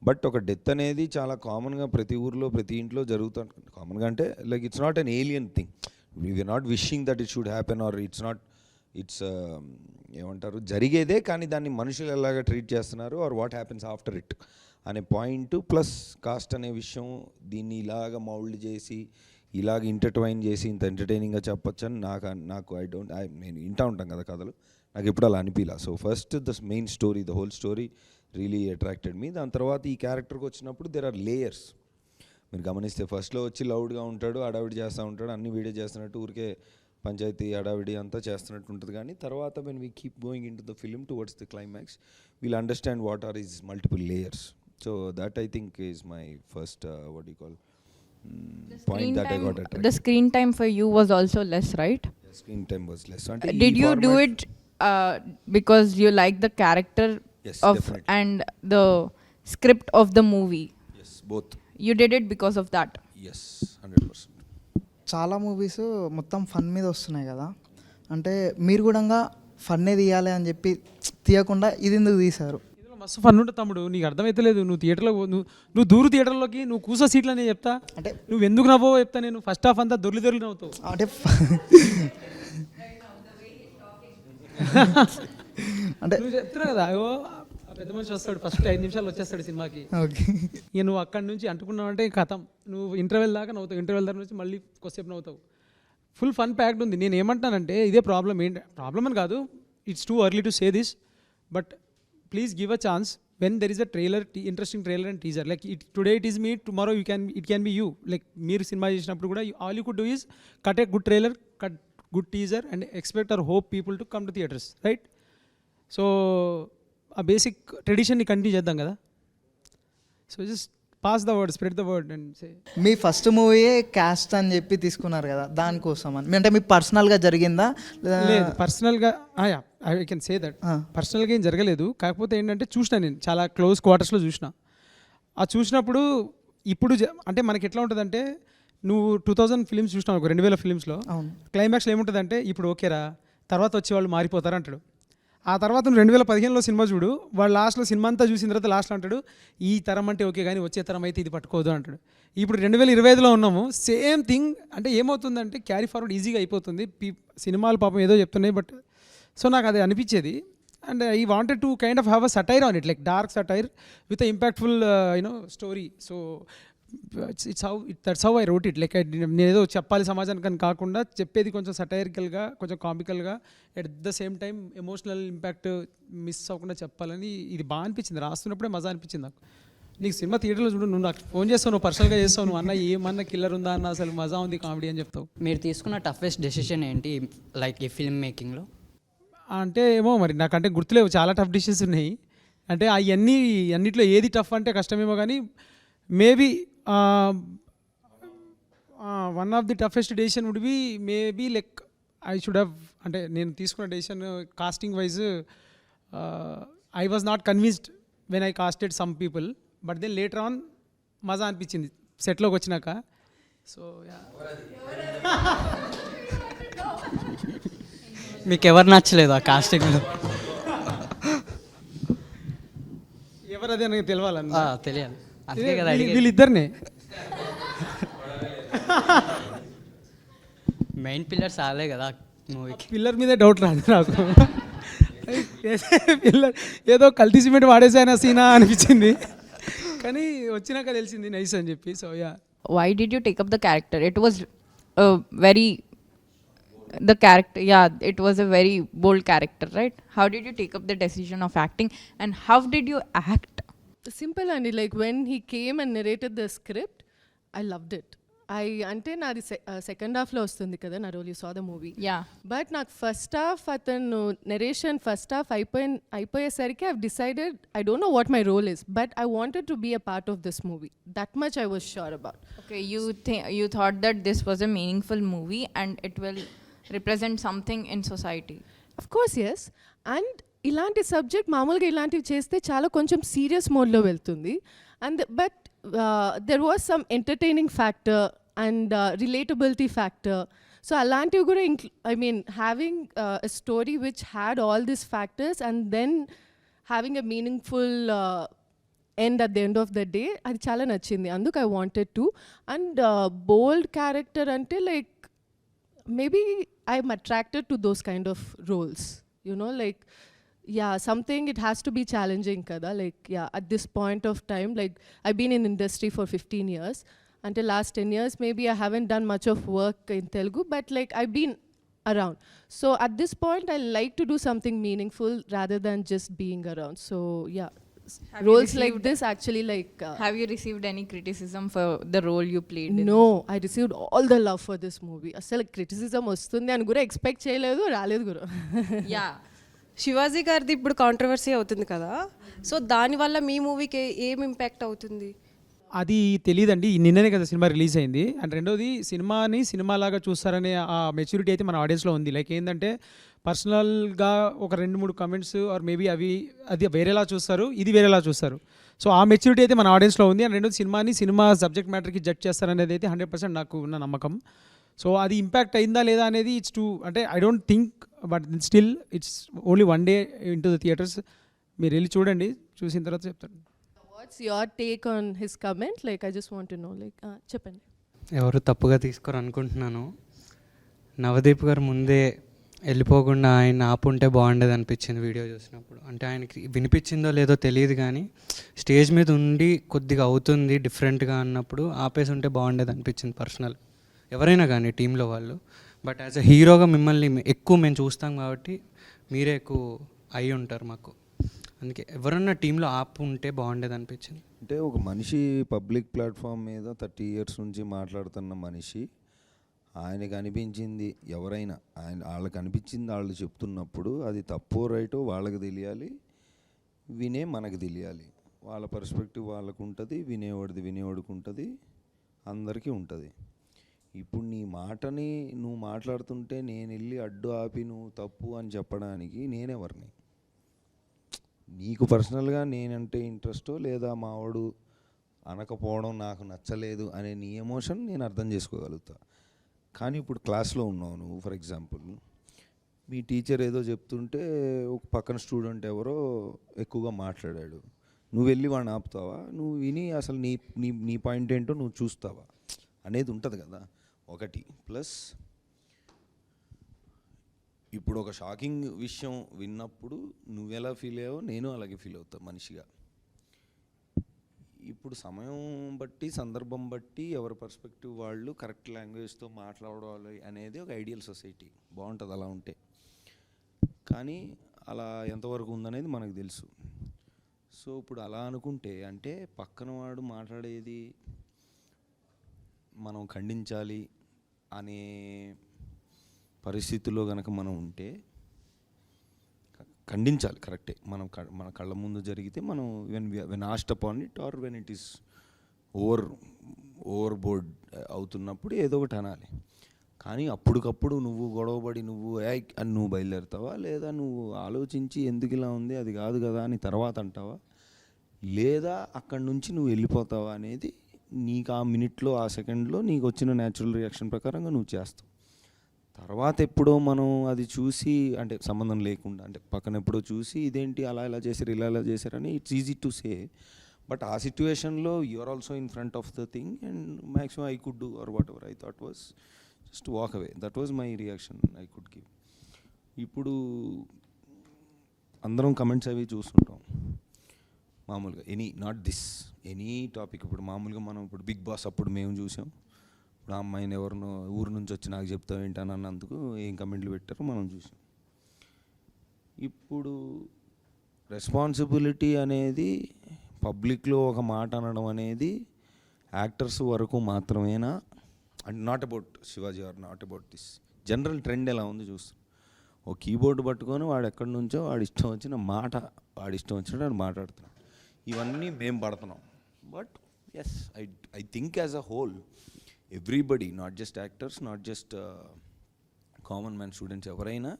బట్ ఒక డెత్ అనేది చాలా కామన్గా ప్రతి ఊర్లో ప్రతి ఇంట్లో జరుగుతుంది. కామన్గా అంటే like it's not an alien thing. We're not wishing that it should happen or it's ఏమంటారు జరిగేదే, కానీ దాన్ని మనుషులు ఎలాగా ట్రీట్ చేస్తున్నారు or what happens after it అనే పాయింట్ ప్లస్ కాస్ట్ అనే విషయం, దీన్ని ఇలాగ మౌల్డ్ చేసి ఇలాగ ఇంటర్ట్వైన్ చేసి ఇంత ఎంటర్టైనింగ్గా చెప్పొచ్చు అని నాకు నేను వింటూ ఉంటాం కదా కథలు, నాకు ఎప్పుడు అలా అనిపించలా. So first the main story, the whole story really attracted me. దాని తర్వాత ఈ క్యారెక్టర్కి వచ్చినప్పుడు దెర్ ఆర్ లేయర్స్. మీరు గమనిస్తే ఫస్ట్లో వచ్చి లౌడ్గా ఉంటాడు, హడావిడి చేస్తూ ఉంటాడు, అన్ని వీడియో చేస్తున్నట్టు ఊరికే పంచాయతీ హడావిడి అంతా చేస్తున్నట్టు ఉంటుంది. కానీ తర్వాత when we keep going into the film towards the climax we'll understand what are is multiple layers. So that I think is my first what do you call point that I got attracted. The screen time for you was also less, right? Yeah, screen time was less. Did you do it because you like the character Yes, of definitely. and the script of the movie? Yes, both. You did it because of that? Yes, 100%. చాలా movies మొత్తం fun మీద వస్తున్నాయి కదా, అంటే మీరు కూడా ఫన్నే తీయాలి అని చెప్పి తీయకుండా ఇది ఎందుకు తీశారు? మస్తు ఫన్ ఉంటుంది తమ్ముడు, నీకు అర్థమైతే లేదు. నువ్వు థియేటర్లో నువ్వు దూరు థియేటర్లోకి నువ్వు కూసో సీట్లు అని చెప్తా, అంటే నువ్వు ఎందుకు నవ్వో చెప్తా. నేను ఫస్ట్ హాఫ్ అంతా దొర్లి నవ్వుతావు. అంటే అంటే నువ్వు చెప్తున్నా కదా, అయ్యో పెద్ద మనిషి వస్తాడు ఫస్ట్ 5 నిమిషాలు వచ్చేస్తాడు సినిమాకి, ఓకే ఇక నువ్వు అక్కడి నుంచి అంటుకున్నావు అంటే కథం, నువ్వు ఇంటర్వెల్ దాకా నవ్వుతావు, ఇంటర్వెల్ దాకా నుంచి మళ్ళీ కొద్దిసేపు నవ్వుతావు. ఫుల్ ఫన్ ప్యాక్డ్ ఉంది. నేను ఏమంటానంటే ఇదే ప్రాబ్లం. ఏంటి ప్రాబ్లం అని కాదు, it's too early to say this, but please give a chance when there is a trailer, interesting trailer and teaser. Like today it is me, tomorrow it can be you. Like meer cinema chesinapudu kuda all you could do is cut a good trailer, cut good teaser and expect or hope people to come to theaters, right? So a basic tradition ni continue cheddam kada. So just pass the word, spread the word and say. మీ first మూవీయే cast అని చెప్పి తీసుకున్నారు కదా, దానికోసం అని అంటే మీ పర్సనల్గా జరిగిందా? లేదు పర్సనల్గా ఐ కెన్ సే దట్ పర్సనల్గా ఏం జరగలేదు. కాకపోతే ఏంటంటే చూసిన, నేను చాలా క్లోజ్ క్వార్టర్స్లో చూసిన. ఆ చూసినప్పుడు ఇప్పుడు అంటే మనకి ఎట్లా ఉంటుందంటే, నువ్వు 2000 ఫిలిమ్స్ చూసినావు, ఒక 2000 ఫిలిమ్స్లో క్లైమాక్స్లో ఏముంటుందంటే ఇప్పుడు ఓకేరా, తర్వాత వచ్చి వాళ్ళు మారిపోతారు అంటాడు. ఆ తర్వాత నువ్వు 2015లో సినిమా చూడు, వాడు లాస్ట్లో సినిమా అంతా చూసిన తర్వాత లాస్ట్లో అంటాడు ఈ తరం అంటే ఓకే కానీ వచ్చే తరం అయితే ఇది పట్టుకోదు అంటాడు. ఇప్పుడు 2025లో ఉన్నాము, సేమ్ థింగ్. అంటే ఏమవుతుందంటే క్యారీ ఫార్వర్డ్ ఈజీగా అయిపోతుంది. సినిమాలు పాపం ఏదో చెప్తున్నాయి, బట్ సో నాకు అది అనిపించేది. And I wanted to kind of have a satire on it, like dark satire with impactful story. So that's how I wrote it. Like నేను ఏదో చెప్పాలి సమాజానికి అని కాకుండా చెప్పేది కొంచెం సటైరికల్గా, కొంచెం కామికల్గా, at the same time emotional impact miss అవ్వకుండా చెప్పాలని. ఇది బాగా అనిపించింది, రాస్తున్నప్పుడే మజా అనిపించింది నాకు. నీకు సినిమా థియేటర్లో చూడు, నువ్వు నాకు ఫోన్ చేస్తావు, నువ్వు పర్సనల్గా చేస్తావు, నువ్వు అన్న ఏమన్నా కిల్లర్ ఉందా అన్న, అసలు మజా ఉంది కామెడీ అని చెప్తావు. మీరు తీసుకున్న టఫెస్ట్ డెసిషన్ ఏంటి లైక్ ఈ ఫిల్మ్ మేకింగ్లో? అంటే ఏమో మరి నాకంటే గుర్తులేవు, చాలా టఫ్ డిసిషన్స్ ఉన్నాయి. అంటే అన్నిట్లో ఏది టఫ్ అంటే కష్టమేమో, కానీ maybe one of the toughest decision would be maybe like I should have, అంటే నేను తీసుకున్న decision casting wise I was not convinced when I casted some people, but then later on మజా అనిపించింది సెట్లోకి వచ్చినాక. సో మీకు ఎవరు నచ్చలేదు ఆ కాస్టింగ్లో? ఎవరు అదే నాకు తెలియాలన్నా, తెలియాలి, అందుకే కదా వీళ్ళిద్దరినే మెయిన్ పిల్లర్స్ ఆలే కదా మూవీకి. పిల్లర్ మీదే డౌట్ రాదు నాకు. పిల్లర్ ఏదో కల్తీ సిమెంట్ వాడేసాన సీనా అనిపించింది, కానీ వచ్చినాక తెలిసింది నైస్ అని చెప్పి. So yeah. Why did you take up the character? It was a very, the character, yeah, it was a very bold character, right? How did you take up the decision of acting, and how did you act? Simple అండి, like when he came and narrated the script, I loved it. అంటే నాది second హాఫ్లో వస్తుంది కదా నా role, you saw the movie. Yeah. But నాకు first half అతను narration first half అయిపోయేసరికి I decided I don't know what my role is, but I wanted to be a part of this movie. That much I was sure about. Okay, you thought that this was a meaningful movie and it will represent something in society. Of course yes. And ఇలాంటి subject మామూలుగా ఇలాంటివి చేస్తే చాలా కొంచెం serious మోడ్లో వెళ్తుంది. And but there was some entertaining factor and relatability factor. So అలాంటివి కూడా I mean having a story which had all these factors and then having a meaningful end at the end of the day, అది చాలా నచ్చింది. అందుకు I wanted to. And bold character అంటే like maybe I'm attracted to those kind of roles, you know, like yeah, something it has to be challenging kada, like yeah, at this point of time, like I've been in industry for 15 years. Until last 10 years maybe I haven't done much of work in Telugu, but like I've been around. So at this point I like to do something meaningful rather than just being around. So yeah, Have you roles like received- this actually like Have you received any criticism for the role you played in? no, I received all the love for this movie. అసలు criticism వస్తుంది అని కూడా expect చేయలేదు, రాలేదు కూడా. Yeah. Shivaji గారిది ఇప్పుడు controversy అవుతుంది కదా, సో దానివల్ల మీ మూవీకి ఏం ఇంపాక్ట్ అవుతుంది? అది తెలియదండి, నిన్ననే కదా సినిమా రిలీజ్ అయింది. అండ్ రెండోది సినిమాని సినిమాలాగా చూస్తారనే ఆ మెచ్యూరిటీ అయితే మన ఆడియన్స్లో ఉంది. లైక్ ఏంటంటే పర్సనల్గా ఒక 2-3 కమెంట్స్ ఆర్ మేబీ అది వేరేలా చూస్తారు, ఇది వేరేలా చూస్తారు. సో ఆ మెచ్యూరిటీ అయితే మన ఆడియన్స్లో ఉంది. అండ్ రెండోది సినిమా సబ్జెక్ట్ మ్యాటర్కి జడ్జ్ చేస్తారనేది అయితే 100% నాకు ఉన్న నమ్మకం. సో అది ఇంపాక్ట్ అయిందా లేదా అనేది ఇట్స్ టూ, అంటే I don't think, but still it's only 1 day in to the theatres. మీరు వెళ్ళి చూడండి, చూసిన తర్వాత చెప్తాను. What's your take on his comment? Like I just want to know, like చెప్పండి. ఎవరు తప్పుగా తీసుకోరు అనుకుంటున్నాను. నవదీప్ గారు ముందే వెళ్ళిపోకుండా ఆయన ఆపుంటే బాగుండేది అనిపించింది వీడియో చూసినప్పుడు. అంటే ఆయనకి వినిపించిందో లేదో తెలియదు, కానీ స్టేజ్ మీద ఉండి కొద్దిగా అవుతుంది డిఫరెంట్గా అన్నప్పుడు ఆపేసి ఉంటే బాగుండేది అనిపించింది పర్సనల్. ఎవరైనా కానీ టీంలో వాళ్ళు, బట్ యాజ్ అ హీరోగా మిమ్మల్ని ఎక్కువ మేము చూస్తాం కాబట్టి మీరే ఎక్కువ అయి ఉంటారు మాకు. అందుకే ఎవరన్నా టీంలో ఆపు ఉంటే బాగుండేది అనిపించింది. అంటే ఒక మనిషి పబ్లిక్ ప్లాట్ఫామ్ మీద 30 years నుంచి మాట్లాడుతున్న మనిషి, ఆయనకు అనిపించింది ఎవరైనా వాళ్ళకి అనిపించింది వాళ్ళు చెప్తున్నప్పుడు అది తప్పో రైటో వాళ్ళకి తెలియాలి, వినే మనకు తెలియాలి. వాళ్ళ పర్స్పెక్టివ్ వాళ్ళకు ఉంటుంది, వినేవాడికి ఉంటుంది, అందరికీ ఉంటుంది. ఇప్పుడు నీ మాటని నువ్వు మాట్లాడుతుంటే నేను వెళ్ళి అడ్డు ఆపి నువ్వు తప్పు అని చెప్పడానికి నేనెవరిని? నీకు పర్సనల్గా నేనంటే ఇంట్రెస్టో లేదా మావాడు అనకపోవడం నాకు నచ్చలేదు అనే నీ ఎమోషన్ నేను అర్థం చేసుకోగలుగుతా. కానీ ఇప్పుడు క్లాస్లో ఉన్నావు నువ్వు, ఫర్ ఎగ్జాంపుల్ మీ టీచర్ ఏదో చెప్తుంటే ఒక పక్కన స్టూడెంట్ ఎవరో ఎక్కువగా మాట్లాడాడు, నువ్వు వెళ్ళి వాడిని ఆపుతావా? నువ్వు విని అసలు నీ పాయింట్ ఏంటో నువ్వు చూస్తావా అనేది ఉంటుంది కదా ఒకటి. ప్లస్ ఇప్పుడు ఒక షాకింగ్ విషయం విన్నప్పుడు నువ్వెలా ఫీల్ అయ్యావో నేను అలాగే ఫీల్ అవుతాను మనిషిగా. ఇప్పుడు సమయం బట్టి సందర్భం బట్టి ఎవరి పర్స్పెక్టివ్ వాళ్ళు కరెక్ట్ లాంగ్వేజ్తో మాట్లాడాలి అనేది ఒక ఐడియల్ సొసైటీ, బాగుంటుంది అలా ఉంటే. కానీ అలా ఎంతవరకు ఉందనేది మనకు తెలుసు. సో ఇప్పుడు అలా అనుకుంటే అంటే పక్కన వాడు మాట్లాడేది మనం ఖండించాలి అనే పరిస్థితుల్లో కనుక మనం ఉంటే ఖండించాలి, కరెక్టే. మన కళ్ళ ముందు జరిగితే మనం when asked upon it or when it is over board అవుతున్నప్పుడు ఏదో ఒకటి అనాలి. కానీ అప్పటికప్పుడు నువ్వు గొడవపడి అని నువ్వు బయలుదేరుతావా, లేదా నువ్వు ఆలోచించి ఎందుకు ఇలా ఉంది అది కాదు కదా అని తర్వాత అంటావా, లేదా అక్కడి నుంచి నువ్వు వెళ్ళిపోతావా అనేది నీకు ఆ మినిట్లో ఆ సెకండ్లో నీకు వచ్చిన న్యాచురల్ రియాక్షన్ ప్రకారంగా నువ్వు చేస్తావు. తర్వాత ఎప్పుడో మనం అది చూసి అంటే సంబంధం లేకుండా అంటే పక్కన ఎప్పుడో చూసి ఇదేంటి అలా ఇలా చేశారు ఇలా చేశారని it's easy to say. But ఆ సిచ్యువేషన్లో you're also in front of the thing and maximum I could do or whatever I thought was just walk away. That was my reaction I could give. ఇప్పుడు అందరం comments అవి చూస్తుంటాం మామూలుగా, any topic. ఇప్పుడు మామూలుగా మనం ఇప్పుడు big boss అప్పుడు మేము చూసాం, ఇప్పుడు ఆ అమ్మాయిని ఎవరినో ఊరు నుంచి వచ్చి నాకు చెప్తావు ఏంటని అన్నందుకు ఏం కమెంట్లు పెట్టారో మనం చూసాం. ఇప్పుడు రెస్పాన్సిబిలిటీ అనేది పబ్లిక్లో ఒక మాట అనడం అనేది యాక్టర్స్ వరకు మాత్రమేనా, and not about Shivaji or not about this general trend ఎలా ఉంది చూస్తాం. ఓ కీబోర్డు పట్టుకొని వాడు ఎక్కడి నుంచో వాడి ఇష్టం వచ్చిన మాట వాడి ఇష్టం వచ్చినట్టు వాడు మాట్లాడుతున్నాడు. ఇవన్నీ మేము పడుతున్నాం. But yes I think as a whole everybody, not just actors, not just common man students, ఎవరైనా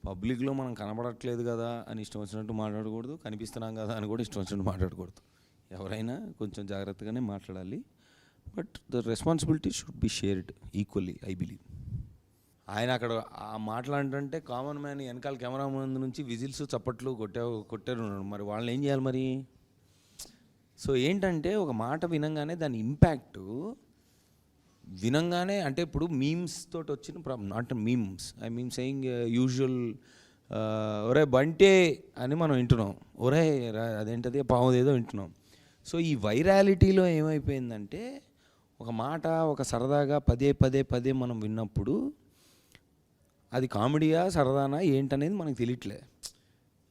పబ్లిక్లో మనం కనబడట్లేదు కదా అని ఇష్టం వచ్చినట్టు మాట్లాడకూడదు, కనిపిస్తున్నాం కదా అని కూడా ఇష్టం వచ్చినట్టు మాట్లాడకూడదు. ఎవరైనా కొంచెం జాగ్రత్తగానే మాట్లాడాలి. But the responsibility should be shared equally I believe. ఆయన అక్కడ ఆ మాట్లాడంటే కామన్ మ్యాన్ వెనకాల కెమెరా ముందు నుంచి విజిల్స్ చప్పట్లు కొట్టారు, మరి వాళ్ళని ఏం చేయాలి మరి? సో ఏంటంటే ఒక మాట వినంగానే దాని ఇంపాక్టు వినంగానే అంటే ఇప్పుడు మీమ్స్ తోటి వచ్చిన problem, not memes I mean saying usual ఒరే బంటే అని మనం వింటున్నాం, ఒరే అదేంటది పావుదేదో వింటున్నాం. సో ఈ వైరాలిటీలో ఏమైపోయిందంటే ఒక మాట ఒక సరదాగా పదే మనం విన్నప్పుడు అది కామెడీయా సరదానా ఏంటనేది మనకు తెలియట్లే.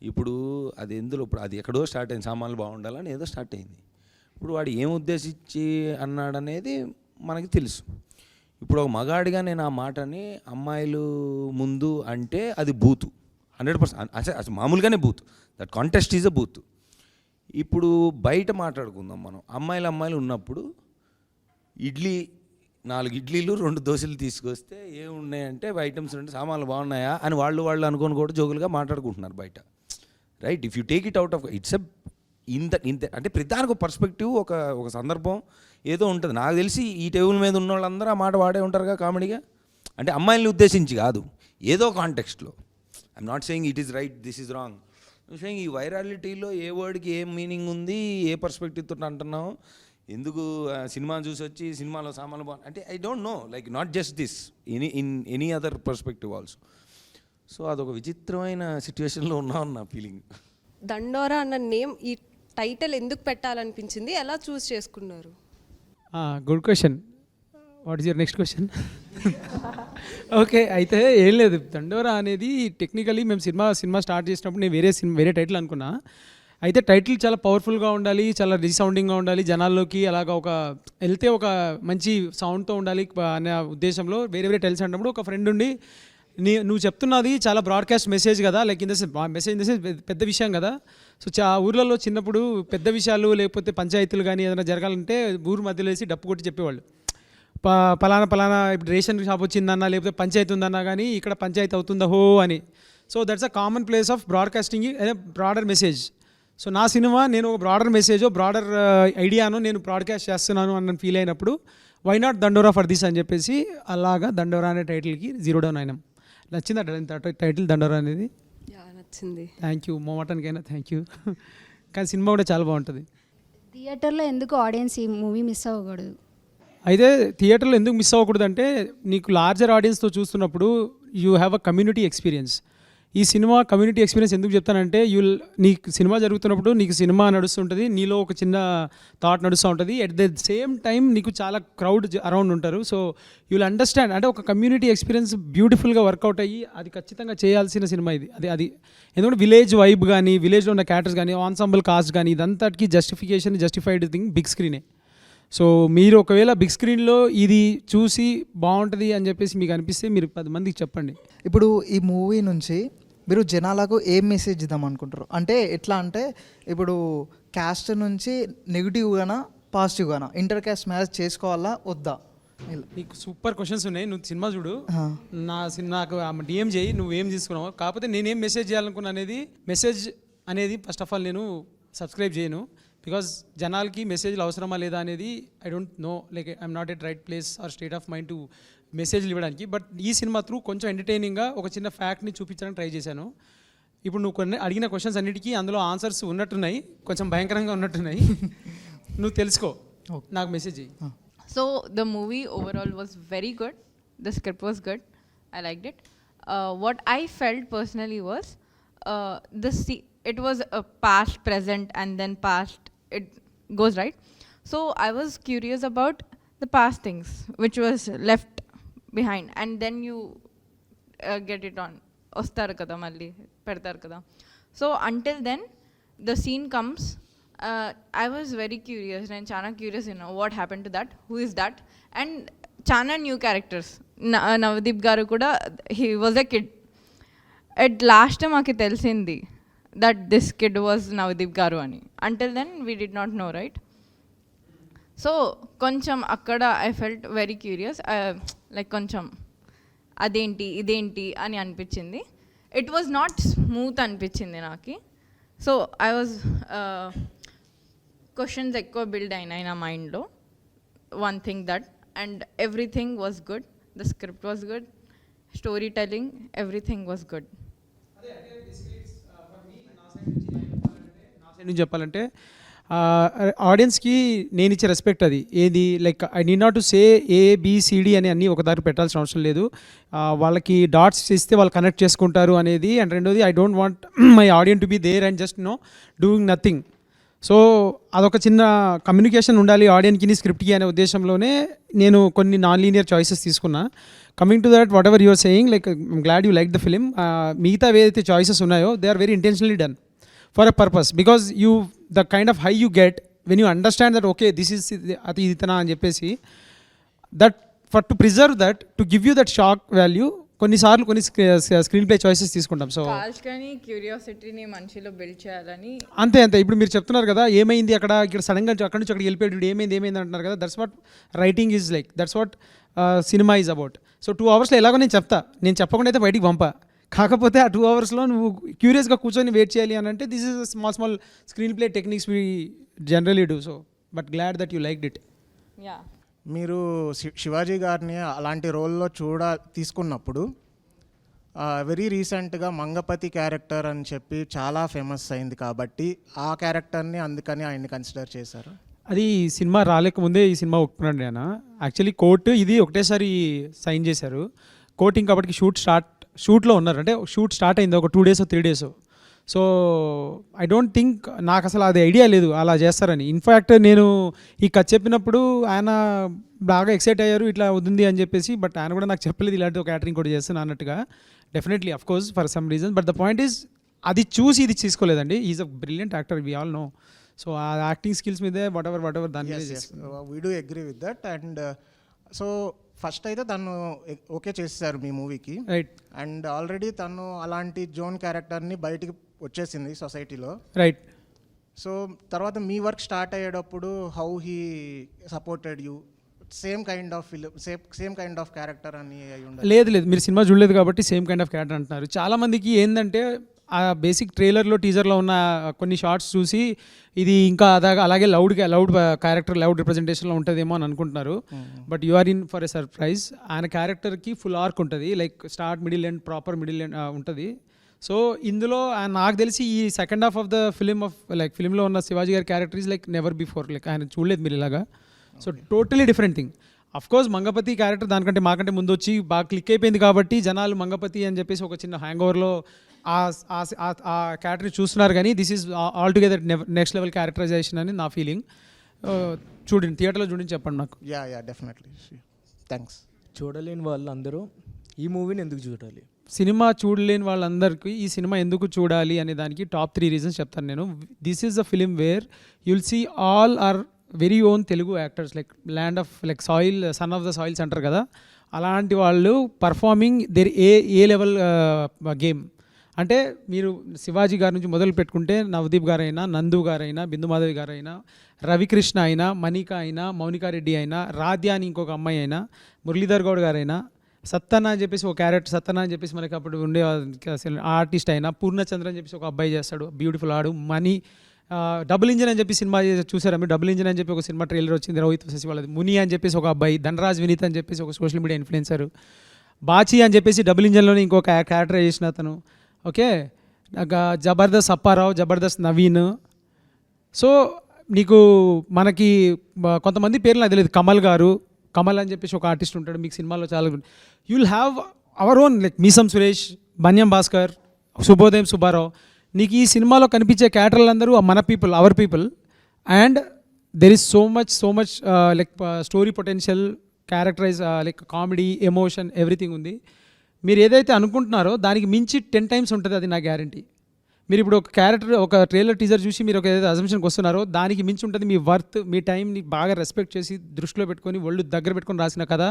ఇప్పుడు అది ఎందులో ఇప్పుడు అది ఎక్కడో స్టార్ట్ అయింది, సామాన్లు బాగుండాలని ఏదో స్టార్ట్ అయింది. ఇప్పుడు వాడు ఏం ఉద్దేశించి అన్నాడనేది మనకి తెలుసు. ఇప్పుడు ఒక మగాడిగా నేను ఆ మాటని అమ్మాయిలు ముందు అంటే అది బూతు 100%, అసలు మామూలుగానే బూతు, దట్ కాంటెస్ట్ ఈజ్ అ బూతు. ఇప్పుడు బయట మాట్లాడుకుందాం మనం, అమ్మాయిలు ఉన్నప్పుడు 4 ఇడ్లీలు 2 దోశలు తీసుకొస్తే ఏమున్నాయంటే ఐటమ్స్ ఉంటే సామాన్లు బాగున్నాయా అని వాళ్ళు అనుకొని కూడా జోకులుగా మాట్లాడుకుంటున్నారు బయట, right? If you take it out of it's ఇంత అంటే ప్రతిదానికి ఒక పర్స్పెక్టివ్ ఒక సందర్భం ఏదో ఉంటుంది. నాకు తెలిసి ఈ టేబుల్ మీద ఉన్న వాళ్ళందరూ ఆ మాట వాడే ఉంటారుగా కామెడీగా, అంటే అమ్మాయిల్ని ఉద్దేశించి కాదు, ఏదో కాంటెక్స్ట్లో. I'm not saying it is right, this is wrong. Saying ఈ వైరాలిటీలో ఏ వర్డ్కి ఏం మీనింగ్ ఉంది, ఏ పర్స్పెక్టివ్ తోటి అంటున్నావు, ఎందుకు సినిమా చూసి వచ్చి సినిమాలో సామాన్లు బాగుంది అంటే I don't know, like not just this, in any other perspective also. So అదొక విచిత్రమైన సిచ్యువేషన్లో ఉన్నాం నా ఫీలింగ్. దండోరా అన్న నేమ్ ఈ టైటిల్ ఎందుకు పెట్టాలనిపించింది, ఎలా చూస్ చేసుకున్నారు? Good question. What is your next question? Okay, అయితే ఏం లేదు, దండోరా అనేది టెక్నికలీ మేము సినిమా స్టార్ట్ చేసినప్పుడు నేను వేరే టైటిల్ అనుకున్నా. అయితే టైటిల్ చాలా పవర్ఫుల్గా ఉండాలి, చాలా రీసౌండింగ్గా ఉండాలి, జనాల్లోకి అలాగా ఒక వెళ్తే ఒక మంచి సౌండ్తో ఉండాలి అనే ఉద్దేశంలో వేరే టైటిల్స్ అన్నప్పుడు ఒక ఫ్రెండ్ ఉండి నువ్వు చెప్తున్నది చాలా బ్రాడ్కాస్ట్ మెసేజ్ కదా, లైక్ ఇన్ ద సెన్స్ పెద్ద విషయం కదా. సో ఊర్లలో చిన్నప్పుడు పెద్ద విషయాలు లేకపోతే పంచాయతీలు కానీ ఏదైనా జరగాలంటే ఊరు మధ్యలో వేసి డప్పు కొట్టి చెప్పేవాళ్ళు, పలానా ఇప్పుడు రేషన్ షాప్ వచ్చిందన్నా లేకపోతే పంచాయతీ ఉందన్నా కానీ ఇక్కడ పంచాయతీ అవుతుందా హో అని. So that's a common place of broadcasting broader message. So నా సినిమా నేను ఒక బ్రాడర్ మెసేజో బ్రాడర్ ఐడియాను నేను బ్రాడ్కాస్ట్ చేస్తున్నాను అన్న ఫీల్ అయినప్పుడు వై నాట్ దండోరా ఫర్ దిస్ అని చెప్పేసి అలాగా దండోరా అనే టైటిల్కి 0 డౌన్ అయినాం. నచ్చిందా టైటిల్ దండోరా అనేది? నచ్చింది. థ్యాంక్ యూ, మోమటానికైనా థ్యాంక్ యూ. కానీ సినిమా కూడా చాలా బాగుంటుంది. థియేటర్లో ఎందుకు ఆడియన్స్ ఈ మూవీ మిస్ అవ్వకూడదు? అయితే థియేటర్లో ఎందుకు మిస్ అవ్వకూడదు అంటే నీకు లార్జర్ ఆడియన్స్తో చూస్తున్నప్పుడు you have a community experience. ఈ సినిమా కమ్యూనిటీ ఎక్స్పీరియన్స్ ఎందుకు చెప్తానంటే నీకు సినిమా జరుగుతున్నప్పుడు నీకు సినిమా నడుస్తుంటుంది, నీలో ఒక చిన్న థాట్ నడుస్తూ ఉంటుంది, ఎట్ ద సేమ్ టైం నీకు చాలా క్రౌడ్ అరౌండ్ ఉంటారు. సో యూ విల్ అండర్స్టాండ్, అంటే ఒక కమ్యూనిటీ ఎక్స్పీరియన్స్ బ్యూటిఫుల్గా వర్కౌట్ అయ్యి అది ఖచ్చితంగా చేయాల్సిన సినిమా ఇది. అది ఎందుకంటే విలేజ్ వైబ్ కానీ, విలేజ్లో ఉన్న క్యారెక్టర్స్ కానీ, ఆన్సాంబుల్ కాస్ట్ కానీ, ఇదంతటికి జస్టిఫైడ్ థింగ్ బిగ్ స్క్రీనే. సో మీరు ఒకవేళ బిగ్ స్క్రీన్లో ఇది చూసి బాగుంటుంది అని చెప్పేసి మీకు అనిపిస్తే మీరు 10 మందికి చెప్పండి. ఇప్పుడు ఈ మూవీ నుంచి మీరు జనాలకు ఏం మెసేజ్ ఇద్దాం అనుకుంటారు? అంటే ఎట్లా అంటే ఇప్పుడు క్యాస్ట్ నుంచి నెగిటివ్గానా పాజిటివ్గానా ఇంటర్ క్యాస్ట్ మ్యారేజ్ చేసుకోవాలా వద్దా? నీకు సూపర్ క్వశ్చన్స్ ఉన్నాయి, నువ్వు సినిమా చూడు, నాకు డిఎం చేయి నువ్వేం తీసుకున్నావు. కాకపోతే నేనేం మెసేజ్ చేయాలనుకున్నా మెసేజ్ అనేది ఫస్ట్ ఆఫ్ ఆల్ నేను సబ్స్క్రైబ్ చేయను, బికాజ్ జనాలకి మెసేజ్లు అవసరమా లేదా అనేది I don't know, like I'm not at right place or state of mind to మెసేజ్లు ఇవ్వడానికి. బట్ ఈ సినిమా త్రూ కొంచెం ఎంటర్టైనింగ్గా ఒక చిన్న ఫ్యాక్ట్ని చూపించడానికి ట్రై చేశాను. ఇప్పుడు నువ్వు కొన్ని అడిగిన క్వశ్చన్స్ అన్నిటికీ అందులో ఆన్సర్స్ ఉన్నట్టున్నాయి, కొంచెం భయంకరంగా ఉన్నట్టున్నాయి. నువ్వు తెలుసుకో, నాకు మెసేజ్ చెయ్యి. So the movie overall was very good. The script was good. I liked it. What I felt personally was it was a past, present, and then past. It goes right. So I was curious about the past things which was left behind, and then you get it on. Ostar kada malli pedtar kada. So until then, the scene comes. I was very curious and chana curious, what happened to that, who is that, and chana new characters. Navdeep garu kuda, he was a kid. At last maaki telisindi that this kid was Navdeep garu ani. Until then we did not know, right? So koncham akkada I felt very curious, like koncham adenti identi ani anpichindi. It was not smooth anpichindi naki. So I was questions ఎక్కువ build అయినాయి నా మైండ్లో. One thing that, and everything was good. The script was good, story telling, everything was good. నా side నుంచి చెప్పాలంటే ఆడియన్స్కి నేను ఇచ్చే రెస్పెక్ట్ అది ఏది, like I need not to say ABCD అని అన్నీ ఒక దారి పెట్టాల్సిన అవసరం లేదు. వాళ్ళకి డాట్స్ ఇస్తే వాళ్ళు కనెక్ట్ చేసుకుంటారు అనేది. అండ్ రెండోది, I don't want my audience to be there and just doing nothing. So అదొక చిన్న కమ్యూనికేషన్ ఉండాలి ఆడియన్కి స్క్రిప్ట్కి అనే ఉద్దేశంలోనే నేను కొన్ని నాన్ లీనియర్ చాయిసెస్ తీసుకున్నా. Coming to that, whatever you're saying, like I'm glad you like the film. మిగతా ఏదైతే చాయిసెస్ ఉన్నాయో they are very intentionally done for a purpose, because the kind of high you get when you understand that okay this is అది ఇతనా అని చెప్పేసి, that for to preserve that, to give you that shock value, కొన్నిసార్లు కొన్ని screen play choices తీసుకుంటాం. So క్యూరియాసిటీని మనిషిలో build చేయాలని అంతే. ఇప్పుడు మీరు చెప్తున్నారు కదా ఏమైంది ఇక్కడ సడన్గా అక్కడి నుంచి అక్కడికి వెళ్ళిపోయాడు, ఏమైంది అంటున్నారు కదా, that's what writing is like, that's what cinema is about. So 2 అవర్స్లో ఎలాగో నేను చెప్పకుండా అయితే బయటికి పంపా. కాకపోతే ఆ 2 అవర్స్లో నువ్వు క్యూరియస్గా కూర్చొని వెయిట్ చేయాలి అని అంటే this is small screen play techniques we generally do. So but glad that you liked it. మీరు శివాజీ గారిని అలాంటి రోల్లో తీసుకున్నప్పుడు వెరీ రీసెంట్గా మంగపతి క్యారెక్టర్ అని చెప్పి చాలా ఫేమస్ అయింది కాబట్టి ఆ క్యారెక్టర్ని అందుకని ఆయన్ని కన్సిడర్ చేశారు. అది సినిమా రాలేకముందే ఈ సినిమా ఒప్పుకున్నాడు ఆయన. యాక్చువల్లీ కోర్టు ఇది ఒకటేసారి సైన్ చేశారు. కోర్టు ఇంకా అప్పటికి షూట్లో ఉన్నారు, అంటే షూట్ స్టార్ట్ అయింది ఒక 2 days 3 days. So I don't think, నాకు అసలు అది ఐడియా లేదు అలా చేస్తారని. ఇన్ఫ్యాక్ట్ నేను ఈ కథ చెప్పినప్పుడు ఆయన బాగా ఎక్సైట్ అయ్యారు ఇట్లా అవుతుంది అని చెప్పేసి. బట్ ఆయన కూడా నాకు చెప్పలేదు ఇలాంటి ఒక క్యాటరింగ్ కూడా చేస్తాను అన్నట్టుగా. Definitely of course for some reason, but the point is అది చూసి ఇది తీసుకోలేదండి. Is a brilliant actor, we all know. So ఆ యాక్టింగ్ స్కిల్స్ మీదే వాట్ ఎవర్ దాని మీద we do agree with that. And so first అయితే తను ఓకే చేసేసారు మీ మూవీకి, రైట్. అండ్ ఆల్రెడీ తను అలాంటి జోన్ క్యారెక్టర్ని బయటికి వచ్చేసింది సొసైటీలో, రైట్. సో తర్వాత మీ వర్క్ స్టార్ట్ అయ్యేటప్పుడు how he supported you, same kind of film, same kind of character అని లేదు, మీరు సినిమా చూడలేదు కాబట్టి సేమ్ కైండ్ ఆఫ్ క్యారెక్టర్ అంటున్నారు. చాలామందికి ఏంటంటే ఆ బేసిక్ ట్రైలర్లో టీజర్లో ఉన్న కొన్ని షార్ట్స్ చూసి ఇది ఇంకా అలాగే లౌడ్ క్యారెక్టర్ లౌడ్ రిప్రజెంటేషన్లో ఉంటుందేమో అని అనుకుంటున్నారు. But you are in for a surprise. ఆయన క్యారెక్టర్కి ఫుల్ ఆర్క్ ఉంటుంది, like start middle end proper middle end ఉంటుంది. సో ఇందులో నాకు తెలిసి ఈ సెకండ్ హాఫ్ ఆఫ్ ద ఫిలింలో ఉన్న శివాజీ గారి character is like never before, like ఆయన చూడలేదు మీరు ఇలాగా. So totally different thing. Of course Mangapathi character దానికంటే మాకంటే ముందు వచ్చి బాగా క్లిక్ అయిపోయింది కాబట్టి జనాలు మంగపతి అని చెప్పేసి ఒక చిన్న హ్యాంగ్ ఓవర్లో ఆ క్యారెక్టర్ని చూస్తున్నారు కానీ this is altogether next level characterization అని నా ఫీలింగ్. చూడండి, థియేటర్లో చూడండి, చెప్పండి నాకు. Yeah definitely. థ్యాంక్స్. చూడలేని వాళ్ళందరూ ఈ మూవీని ఎందుకు చూడాలి? సినిమా చూడలేని వాళ్ళందరికీ ఈ సినిమా ఎందుకు చూడాలి అనే దానికి టాప్ 3 రీజన్స్ చెప్తాను నేను. This is the film where you'll see all our very own Telugu actors, like land of like soil, son of the soils అంటారు కదా, అలాంటి వాళ్ళు performing their A level game. అంటే మీరు శివాజీ గారి నుంచి మొదలు పెట్టుకుంటే నవదీప్ గారైనా, నందు గారైనా, బిందుమాధవి గారైనా, రవికృష్ణ అయినా, మణిక అయినా, మౌనికారెడ్డి అయినా, రాధ్య అని ఇంకొక అమ్మాయి అయినా, మురళీధర్ గౌడ్ గారైనా, సత్తన్న అని చెప్పేసి ఒక క్యారెక్టర్, సత్తన్న అని చెప్పేసి మనకి అప్పుడు ఉండే ఆర్టిస్ట్ అయినా, పూర్ణచంద్ర అని చెప్పేసి ఒక అబ్బాయి చేస్తాడు, బ్యూటిఫుల్ ఆడు. మనీ, డబుల్ ఇంజిన్ అని చెప్పి సినిమా చూసారా మీరు? డబుల్ ఇంజిన్ అని చెప్పి ఒక సినిమా ట్రైలర్ వచ్చింది రోహిత్ శశి వాళ్ళది. ముని అని చెప్పేసి ఒక అబ్బాయి, ధనరాజ్ వినీత్ అని చెప్పేసి ఒక సోషల్ మీడియా ఇన్ఫ్లుయెన్సర్, బాచి అని చెప్పేసి డబుల్ ఇంజిన్లోనే ఇంకొక క్యారెక్టర్ చేసిన అతను. ఓకే, జబర్దస్త్ అప్పారావు, జబర్దస్త్ నవీన్. సో నీకు మనకి కొంతమంది పేర్లు నాకు తెలియదు, కమల్ గారు, కమల్ అని చెప్పేసి ఒక ఆర్టిస్ట్ ఉంటాడు మీకు సినిమాలో చాలా. You will have our own like మీసం సురేష్, బన్యం భాస్కర్, శుభోదయం సుబ్బారావు. నీకు ఈ సినిమాలో కనిపించే క్యారెక్టర్లు అందరూ మన people, our people. And there is so much like story potential, characterise like comedy, emotion, everything ఉంది. మీరు ఏదైతే అనుకుంటున్నారో దానికి మించి 10 times ఉంటుంది, అది నా గ్యారంటీ. మీరు ఇప్పుడు ఒక క్యారెక్టర్, ఒక ట్రైలర్ టీజర్ చూసి మీరు ఒక ఏదైతే అజంప్షన్కి వస్తున్నారో దానికి మించి ఉంటుంది. మీ వర్త్, మీ టైంని బాగా రెస్పెక్ట్ చేసి దృష్టిలో పెట్టుకొని ఒళ్ళు దగ్గర పెట్టుకొని రాసిన కథ.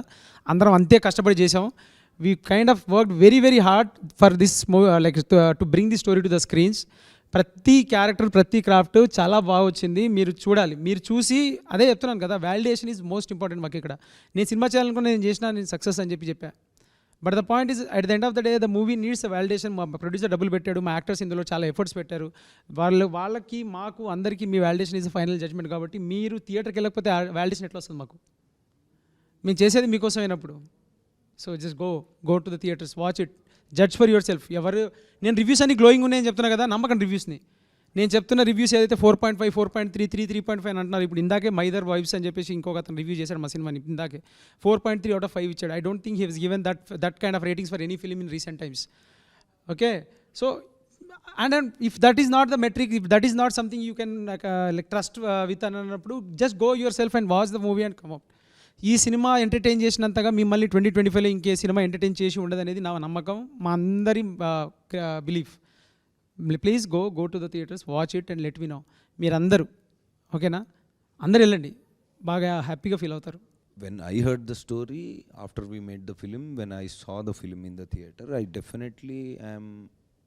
అందరం అంతే కష్టపడి చేసాం. We kind of work very hard for this movie, like to bring the story to the screens. ప్రతి క్యారెక్టర్, ప్రతి క్రాఫ్ట్ చాలా బాగా వచ్చింది. మీరు చూడాలి, మీరు చూసి అదే చెప్తున్నాను కదా, వాలిడేషన్ ఈజ్ మోస్ట్ ఇంపార్టెంట్ మాకు ఇక్కడ. నేను సినిమా చేయాలనుకుని నేను చేసిన, నేను సక్సెస్ అని చెప్పా. But the point is at the end of the day the movie needs a validation. మా ప్రొడ్యూసర్ డబ్బులు పెట్టాడు, మా యాక్టర్స్ ఇందులో చాలా ఎఫర్ట్స్ పెట్టారు. వాళ్ళకి మాకు అందరికీ మీ వాలిడేషన్ ఈజ్ ఫైనల్ జడ్జ్మెంట్. కాబట్టి మీరు థియేటర్కి వెళ్ళకపోతే వాలిడేషన్ ఎట్లా వస్తుంది మాకు? మేము చేసేది మీకోసం అయినప్పుడు. So just go to the theatres, watch it, judge for your self. నేను రివ్యూస్ అన్ని గ్లోయింగ్ ఉన్నాయని చెప్తున్నా కదా, నమ్మకం రివ్యూస్ని. నేను చెప్తున్న రివ్యూస్ ఏదైతే 4.5, 4.3, 3.5 అంటున్నారు. ఇప్పుడు ఇందాకే మైదర్ వైబ్స్ అని చెప్పేసి ఇంకొక అతను రివ్యూ చేశాడు మా సినిమాని, ఇందాకే 4.3 out of 5 ఇచ్చాడు. I don't think he he's given that kind of ratings for any film in recent times. Okay, so and if that is not the metric, if that is not something you can like trust with అని అన్నప్పుడు, just go yourself and watch the movie and come out. ఈ సినిమా entertain చేసినంతగా మిమ్మల్ని 2025లో ఇంకే cinema entertain చేసి ఉండదనేది నా నమ్మకం, మా అందరి belief. Please go to the theatres, watch it and let me know. మీరందరూ ఓకేనా? అందరు వెళ్ళండి, బాగా హ్యాపీగా ఫీల్ అవుతారు. When I heard the story after we made the film, when I saw the film in the theater, I definitely am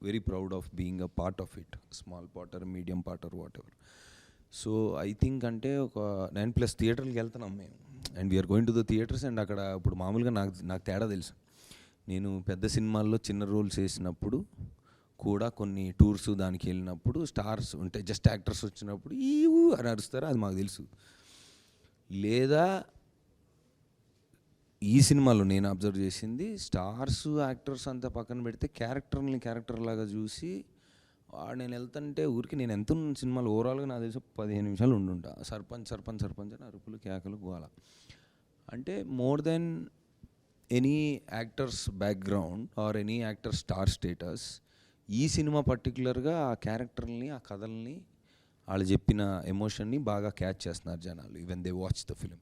very proud of being a part of it, small part or medium part or whatever. So I think అంటే ఒక 9+ థియేటర్కి వెళ్తున్నాం మేము, and we're going to the theatres. అండ్ అక్కడ ఇప్పుడు మామూలుగా నాకు తేడా తెలుసు. నేను పెద్ద సినిమాల్లో చిన్న రోల్స్ వేసినప్పుడు కూడా, కొన్ని టూర్స్ దానికి వెళ్ళినప్పుడు స్టార్స్ ఉంటే, జస్ట్ యాక్టర్స్ వచ్చినప్పుడు ఈ అని అరుస్తారు, అది మాకు తెలుసు. లేదా ఈ సినిమాలో నేను అబ్జర్వ్ చేసింది, స్టార్స్ యాక్టర్స్ అంతా పక్కన పెడితే క్యారెక్టర్ లాగా చూసి నేను వెళ్తుంటే ఊరికి, నేను ఎంత సినిమాలు ఓవరాల్గా నాకు తెలిసి 15 నిమిషాలు ఉండుంటా. సర్పంచ్ అని అరుపులు, కేకలు, గోల. అంటే more than any actors background or any actor star status, ఈ సినిమా పర్టికులర్గా ఆ క్యారెక్టర్ని, ఆ కథల్ని, వాళ్ళు చెప్పిన ఎమోషన్ని బాగా క్యాచ్ చేస్తున్నారు జనాలు, even they watch the film.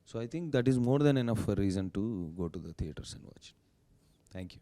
So I think that is more than enough reason to go to the theatres and watch. Thank you.